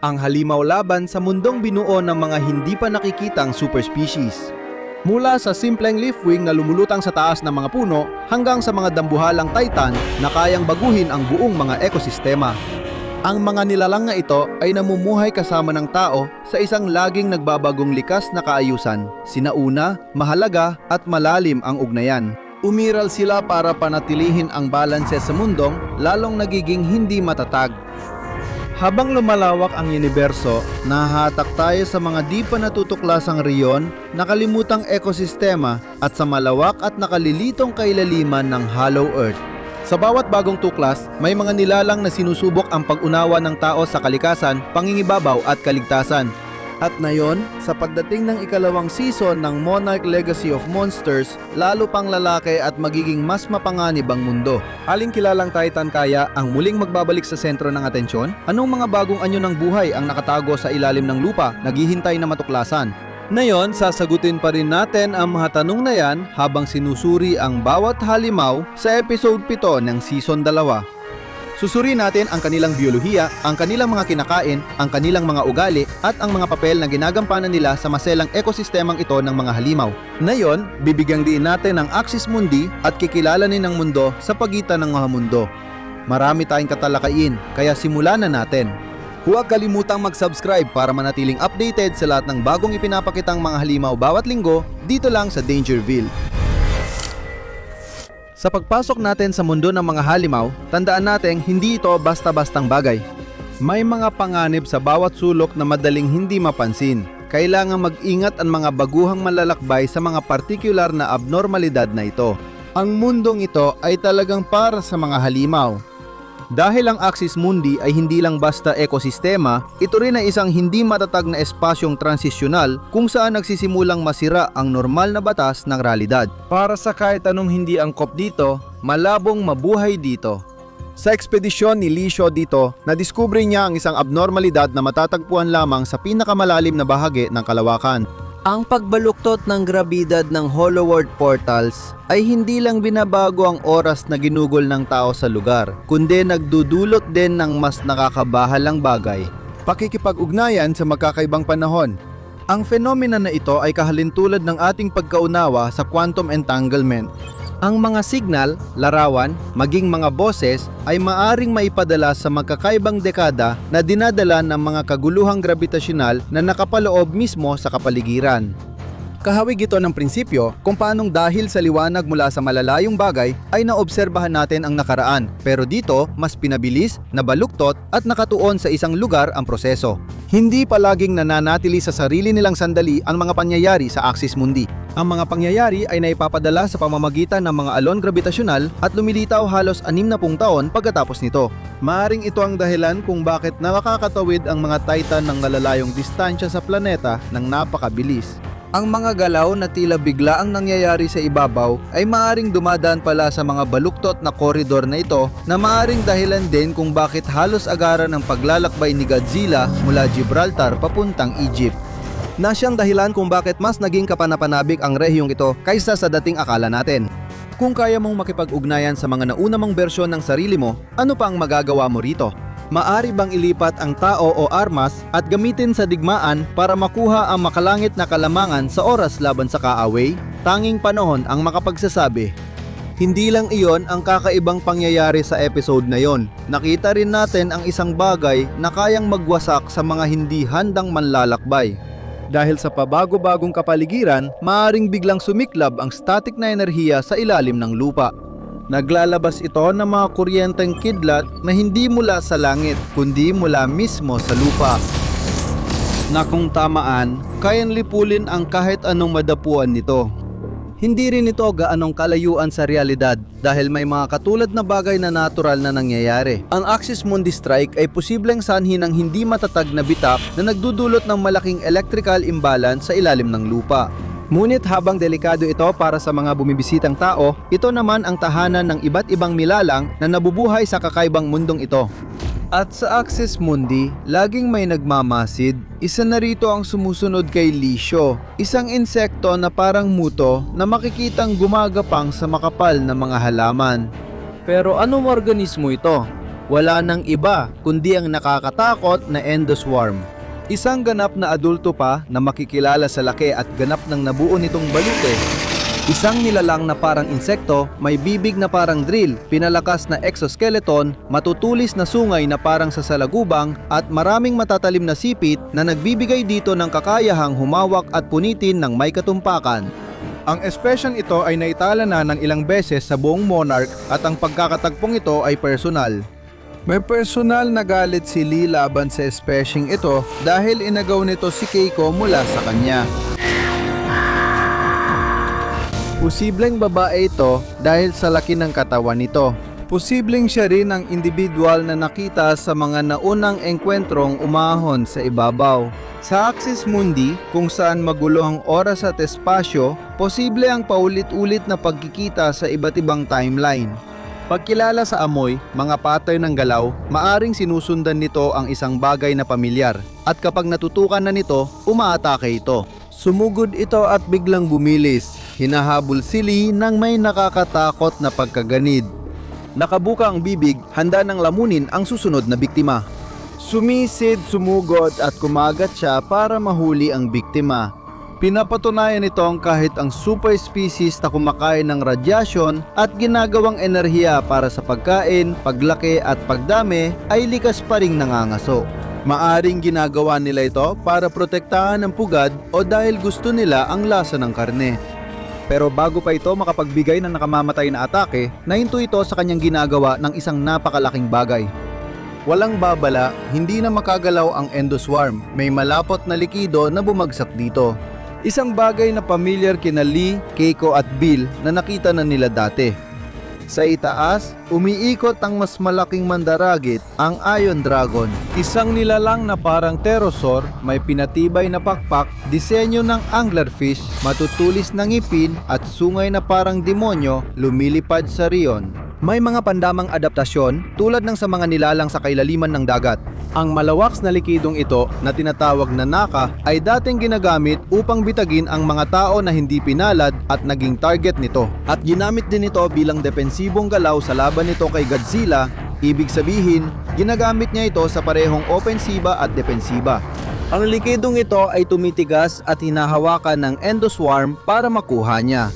ang halimaw laban sa mundong binuo ng mga hindi pa nakikitang superspecies. Mula sa simpleng leafwing na lumulutang sa taas ng mga puno hanggang sa mga dambuhalang titan na kayang baguhin ang buong mga ekosistema. Ang mga nilalang na ito ay namumuhay kasama ng tao sa isang laging nagbabagong likas na kaayusan. Sinauna, mahalaga at malalim ang ugnayan. Umiral sila para panatilihin ang balanse sa mundong lalong nagiging hindi matatag. Habang lumalawak ang universo, nahahatak tayo sa mga di pa natutuklasang reyon, nakalimutang ekosistema at sa malawak at nakalilitong kailaliman ng Hollow Earth. Sa bawat bagong tuklas, may mga nilalang na sinusubok ang pag-unawa ng tao sa kalikasan, pangingibabaw at kaligtasan. At ngayon, sa pagdating ng ikalawang season ng Monarch Legacy of Monsters, lalo pang lalaki at magiging mas mapanganib ang mundo. Aling kilalang Titan kaya ang muling magbabalik sa sentro ng atensyon? Anong mga bagong anyo ng buhay ang nakatago sa ilalim ng lupa, naghihintay na matuklasan? Ngayon, sasagutin pa rin natin ang mga tanong na yan habang sinusuri ang bawat halimaw sa episode 7 ng season 2. Susuri natin ang kanilang biyolohiya, ang kanilang mga kinakain, ang kanilang mga ugali at ang mga papel na ginagampanan nila sa maselang ekosistemang ito ng mga halimaw. Ngayon, bibigyang diin natin ang Axis Mundi at kikilalanin ng mundo sa pagitan ng mga mundo. Marami tayong katalakayin, kaya simulan na natin. Huwag kalimutang mag-subscribe para manatiling updated sa lahat ng bagong ipinapakitang mga halimaw bawat linggo dito lang sa Dangerville. Sa pagpasok natin sa mundo ng mga halimaw, tandaan natin hindi ito basta-bastang bagay. May mga panganib sa bawat sulok na madaling hindi mapansin. Kailangan mag-ingat ang mga baguhang malalakbay sa mga partikular na abnormalidad na ito. Ang mundong ito ay talagang para sa mga halimaw. Dahil ang Axis Mundi ay hindi lang basta ekosistema, ito rin ay isang hindi matatag na espasyong transisyonal kung saan nagsisimulang masira ang normal na batas ng realidad. Para sa kahit anong hindi angkop dito, malabong mabuhay dito. Sa ekspedisyon ni Lisho dito, nadiskubre niya ang isang abnormalidad na matatagpuan lamang sa pinakamalalim na bahagi ng kalawakan. Ang pagbaluktot ng grabidad ng Hollow World portals ay hindi lang binabago ang oras na ginugol ng tao sa lugar, kundi nagdudulot din ng mas nakakabahalang bagay. Pakikipag-ugnayan sa magkakaibang panahon. Ang fenomena na ito ay kahalintulad ng ating pagkaunawa sa quantum entanglement. Ang mga signal, larawan, maging mga boses ay maaring maipadala sa magkakaibang dekada na dinadala ng mga kaguluhang gravitasyonal na nakapaloob mismo sa kapaligiran. Kahawig ito ng prinsipyo kung paanong dahil sa liwanag mula sa malalayong bagay ay naobserbahan natin ang nakaraan, pero dito mas pinabilis, nabaluktot at nakatuon sa isang lugar ang proseso. Hindi palaging nananatili sa sarili nilang sandali ang mga pangyayari sa Axis Mundi. Ang mga pangyayari ay naipapadala sa pamamagitan ng mga alon gravitasyonal at lumilitaw halos 60 taon pagkatapos nito. Maaring ito ang dahilan kung bakit nakakatawid ang mga Titan ng malalayong distansya sa planeta ng napakabilis. Ang mga galaw na tila bigla ang nangyayari sa ibabaw ay maaring dumadaan pala sa mga baluktot na koridor na ito na maaring dahilan din kung bakit halos agaran ng paglalakbay ni Godzilla mula Gibraltar papuntang Egypt. Na siyang dahilan kung bakit mas naging kapanapanabik ang rehiyong ito kaysa sa dating akala natin. Kung kaya mong makipag-ugnayan sa mga nauna mong bersyon ng sarili mo, ano pa ang magagawa mo rito? Maari bang ilipat ang tao o armas at gamitin sa digmaan para makuha ang makalangit na kalamangan sa oras laban sa kaaway? Tanging panahon ang makapagsasabi. Hindi lang iyon ang kakaibang pangyayari sa episode na yon. Nakita rin natin ang isang bagay na kayang magwasak sa mga hindi handang manlalakbay. Dahil sa pabago-bagong kapaligiran, maaring biglang sumiklab ang static na enerhiya sa ilalim ng lupa. Naglalabas ito ng mga kuryenteng kidlat na hindi mula sa langit, kundi mula mismo sa lupa. Na kung tamaan, kayang lipulin ang kahit anong madapuan nito. Hindi rin ito gaanong kalayuan sa realidad dahil may mga katulad na bagay na natural na nangyayari. Ang Axis Mundi Strike ay posibleng sanhi ng hindi matatag na bitak na nagdudulot ng malaking electrical imbalance sa ilalim ng lupa. Ngunit habang delikado ito para sa mga bumibisitang tao, ito naman ang tahanan ng iba't ibang nilalang na nabubuhay sa kakaibang mundong ito. At sa Axis Mundi, laging may nagmamasid. Isa na rito ang sumusunod kay Lisho, isang insekto na parang muto na makikitang gumagapang sa makapal na mga halaman. Pero anong organismo ito? Wala nang iba kundi ang nakakatakot na endoswarm. Isang ganap na adulto pa na makikilala sa laki at ganap ng nabuo nitong balute. Isang nilalang na parang insekto, may bibig na parang drill, pinalakas na exoskeleton, matutulis na sungay na parang sa salagubang at maraming matatalim na sipit na nagbibigay dito ng kakayahang humawak at punitin ng may katumpakan. Ang espesyeng ito ay naitala na ng ilang beses sa buong Monarch at ang pagkakatagpong ito ay personal. May personal na galit si Lee laban sa espesyeng ito dahil inagaw nito si Keiko mula sa kanya. Posibleng babae ito dahil sa laki ng katawan nito. Posibleng siya rin ang individual na nakita sa mga naunang engkwentrong umahon sa ibabaw. Sa Axis Mundi, kung saan magulo ang oras at espasyo, posible ang paulit-ulit na pagkikita sa iba't ibang timeline. Pagkilala sa amoy, mga pattern ng galaw, maaring sinusundan nito ang isang bagay na pamilyar at kapag natutukan na nito, umaatake ito. Sumugod ito at biglang bumilis. Hinahabol si Lee ng may nakakatakot na pagkaganid. Nakabuka ang bibig, handa ng lamunin ang susunod na biktima. Sumisid, sumugod at kumagat siya para mahuli ang biktima. Pinapatunayan nitong kahit ang super species na kumakain ng radyasyon at ginagawang enerhiya para sa pagkain, paglaki at pagdami ay likas pa ring nangangaso. Maaring ginagawa nila ito para protektahan ang pugad o dahil gusto nila ang lasa ng karne. Pero bago pa ito makapagbigay ng nakamamatay na atake, nahinto ito sa kanyang ginagawa ng isang napakalaking bagay. Walang babala, hindi na makagalaw ang endoswarm, may malapot na likido na bumagsak dito. Isang bagay na pamilyar kina Lee, Keiko at Bill na nakita na nila dati. Sa itaas, umiikot ang mas malaking mandaragit, ang Iron Dragon. Isang nilalang na parang pterosaur, may pinatibay na pakpak, disenyo ng anglerfish, matutulis na ngipin at sungay na parang demonyo, lumilipad sa riyon. May mga pandamang adaptasyon tulad ng sa mga nilalang sa kailaliman ng dagat. Ang malawaks na likidong ito na tinatawag na Naka ay dating ginagamit upang bitagin ang mga tao na hindi pinalad at naging target nito. At ginamit din ito bilang depensibong galaw sa laban nito kay Godzilla, ibig sabihin, ginagamit niya ito sa parehong opensiba at depensiba. Ang likidong ito ay tumitigas at hinahawakan ng endoswarm para makuha niya.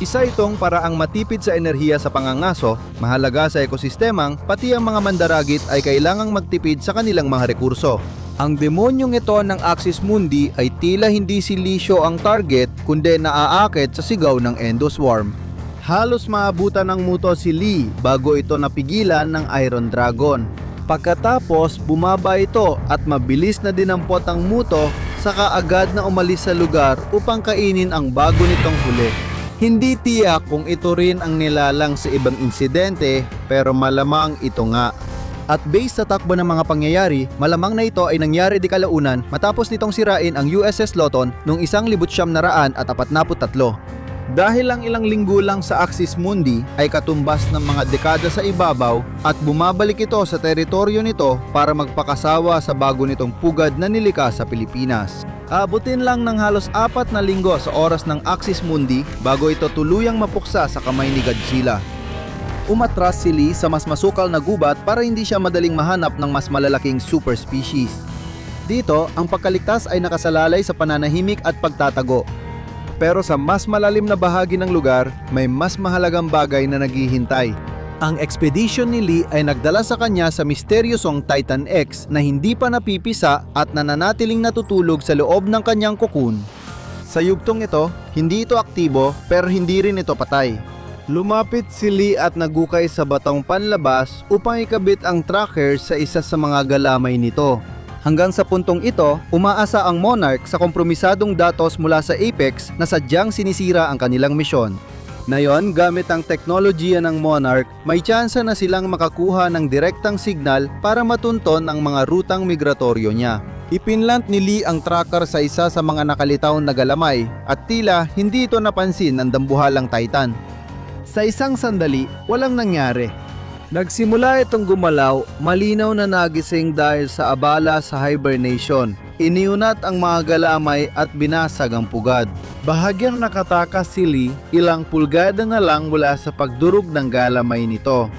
Isa itong paraang matipid sa enerhiya sa pangangaso, mahalaga sa ekosistemang pati ang mga mandaragit ay kailangang magtipid sa kanilang mga rekurso. Ang demonyong ito ng Axis Mundi ay tila hindi si Lisho ang target kundi naaakit sa sigaw ng endoswarm. Halos maabutan ng muto si Lee bago ito napigilan ng Iron Dragon. Pagkatapos bumaba ito at mabilis na dinampot ang muto saka agad na umalis sa lugar upang kainin ang bago nitong huli. Hindi tiyak kung ito rin ang nilalang sa ibang insidente pero malamang ito nga. At based sa takbo ng mga pangyayari, malamang na ito ay nangyari di kalaunan matapos nitong sirain ang USS Loton noong 1943. Dahil ang ilang linggo lang sa Axis Mundi ay katumbas ng mga dekada sa ibabaw at bumabalik ito sa teritoryo nito para magpakasawa sa bago nitong pugad na nilikas sa Pilipinas. Abutin lang ng halos 4 na linggo sa oras ng Axis Mundi bago ito tuluyang mapuksa sa kamay ni Godzilla. Umatras si Lee sa mas masukal na gubat para hindi siya madaling mahanap ng mas malalaking super species. Dito, ang pagkaligtas ay nakasalalay sa pananahimik at pagtatago. Pero sa mas malalim na bahagi ng lugar, may mas mahalagang bagay na naghihintay. Ang expedition ni Lee ay nagdala sa kanya sa misteryosong Titan X na hindi pa napipisa at nananatiling natutulog sa loob ng kanyang cocoon. Sa yugtong ito, hindi ito aktibo pero hindi rin ito patay. Lumapit si Lee at nagukay sa batong panlabas upang ikabit ang tracker sa isa sa mga galamay nito. Hanggang sa puntong ito, umaasa ang Monarch sa kompromisadong datos mula sa Apex na sadyang sinisira ang kanilang misyon. Ngayon, gamit ang teknolohiya ng Monarch, may tsansa na silang makakuha ng direktang signal para matunton ang mga rutang migratoryo niya. Ipinlant ni Lee ang tracker sa isa sa mga nakalitaw na galamay at tila hindi ito napansin ng dambuhalang Titan. Sa isang sandali, walang nangyari. Nagsimula itong gumalaw, malinaw na nagising dahil sa abala sa hibernation. Iniunat ang mga galamay at binasag ang pugad. Bahagyang nakatakas si Lee, ilang pulgada na lang mula sa pagdurog ng galamay nito.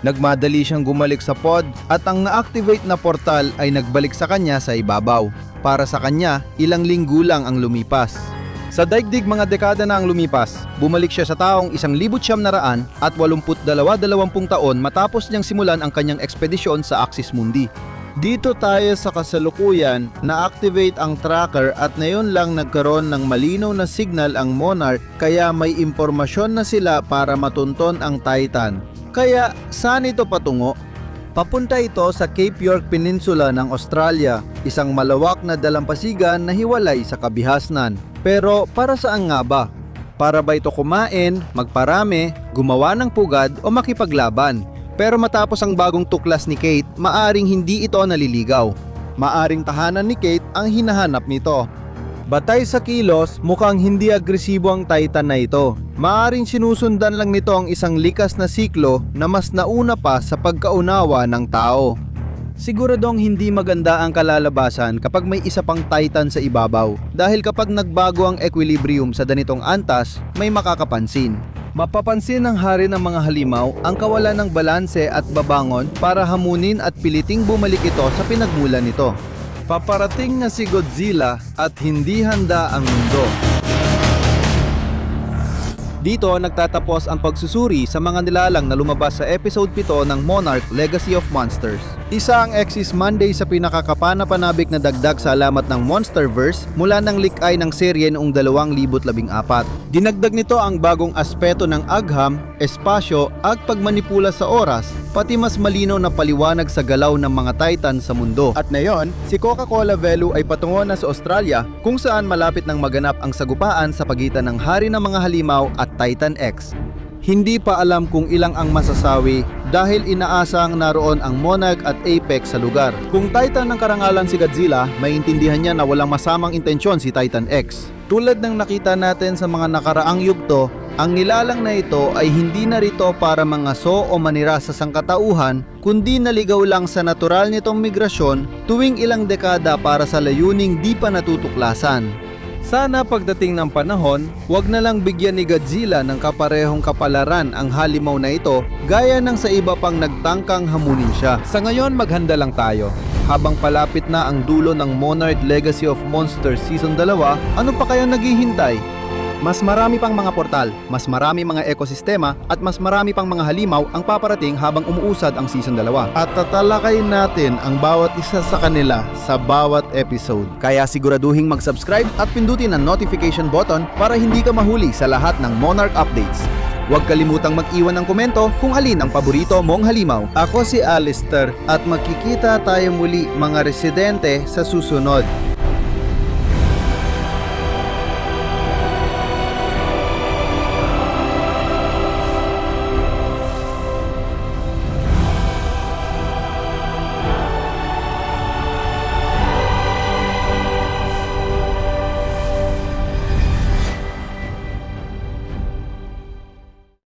Nagmadali siyang gumalik sa pod at ang na-activate na portal ay nagbalik sa kanya sa ibabaw. Para sa kanya, ilang linggo lang ang lumipas. Sa daigdig mga dekada na ang lumipas, bumalik siya sa taong 1982 taon matapos niyang simulan ang kanyang ekspedisyon sa Axis Mundi. Dito tayo sa kasalukuyan, na-activate ang tracker at ngayon lang nagkaroon ng malinaw na signal ang Monarch kaya may impormasyon na sila para matunton ang Titan. Kaya saan ito patungo? Papunta ito sa Cape York Peninsula ng Australia, isang malawak na dalampasigan na hiwalay sa kabihasnan. Pero para saan nga ba? Para ba ito kumain, magparami, gumawa ng pugad o makipaglaban? Pero matapos ang bagong tuklas ni Kate, maaring hindi ito naliligaw. Maaring tahanan ni Kate ang hinahanap nito. Batay sa kilos, mukhang hindi agresibo ang Titan na ito. Maaring sinusundan lang nito ang isang likas na siklo na mas nauna pa sa pagkaunawa ng tao. Siguradong hindi maganda ang kalalabasan kapag may isa pang Titan sa ibabaw, dahil kapag nagbago ang equilibrium sa ganitong antas, may makakapansin. Mapapansin ng hari ng mga halimaw ang kawalan ng balanse at babangon para hamunin at piliting bumalik ito sa pinagmulan nito. Paparating na si Godzilla at hindi handa ang mundo. Dito nagtatapos ang pagsusuri sa mga nilalang na lumabas sa episode 7 ng Monarch Legacy of Monsters. Isa ang Axis Monday sa pinakakapanapanabik na dagdag sa alamat ng Monsterverse mula ng likay ng serye noong 2014. Dinagdag nito ang bagong aspeto ng agham, espasyo at pagmanipula sa oras, pati mas malinaw na paliwanag sa galaw ng mga Titan sa mundo. At ngayon, si Coca-Cola Velu ay patungo na sa Australia kung saan malapit nang maganap ang sagupaan sa pagitan ng Hari ng mga Halimaw at Titan X. Hindi pa alam kung ilang ang masasawi dahil inaasang naroon ang Monarch at Apex sa lugar. Kung Titan ng karangalan si Godzilla, maintindihan niya na walang masamang intensyon si Titan X. Tulad ng nakita natin sa mga nakaraang yugto, ang nilalang na ito ay hindi narito para mangaso o manira sa sangkatauhan, kundi naligaw lang sa natural nitong migrasyon tuwing ilang dekada para sa layuning di pa natutuklasan. Sana pagdating ng panahon, wag na lang bigyan ni Godzilla ng kaparehong kapalaran ang halimaw na ito gaya ng sa iba pang nagtangkang hamunin siya. Sa ngayon maghanda lang tayo. Habang palapit na ang dulo ng Monarch Legacy of Monsters Season 2, ano pa kaya naghihintay? Mas marami pang mga portal, mas marami mga ekosistema at mas marami pang mga halimaw ang paparating habang umuusad ang Season 2. At tatalakayin natin ang bawat isa sa kanila sa bawat episode. Kaya siguraduhing mag-subscribe at pindutin ang notification button para hindi ka mahuli sa lahat ng Monarch updates. Huwag kalimutang mag-iwan ng komento kung alin ang paborito mong halimaw. Ako si Alistair at magkikita tayo muli mga residente sa susunod.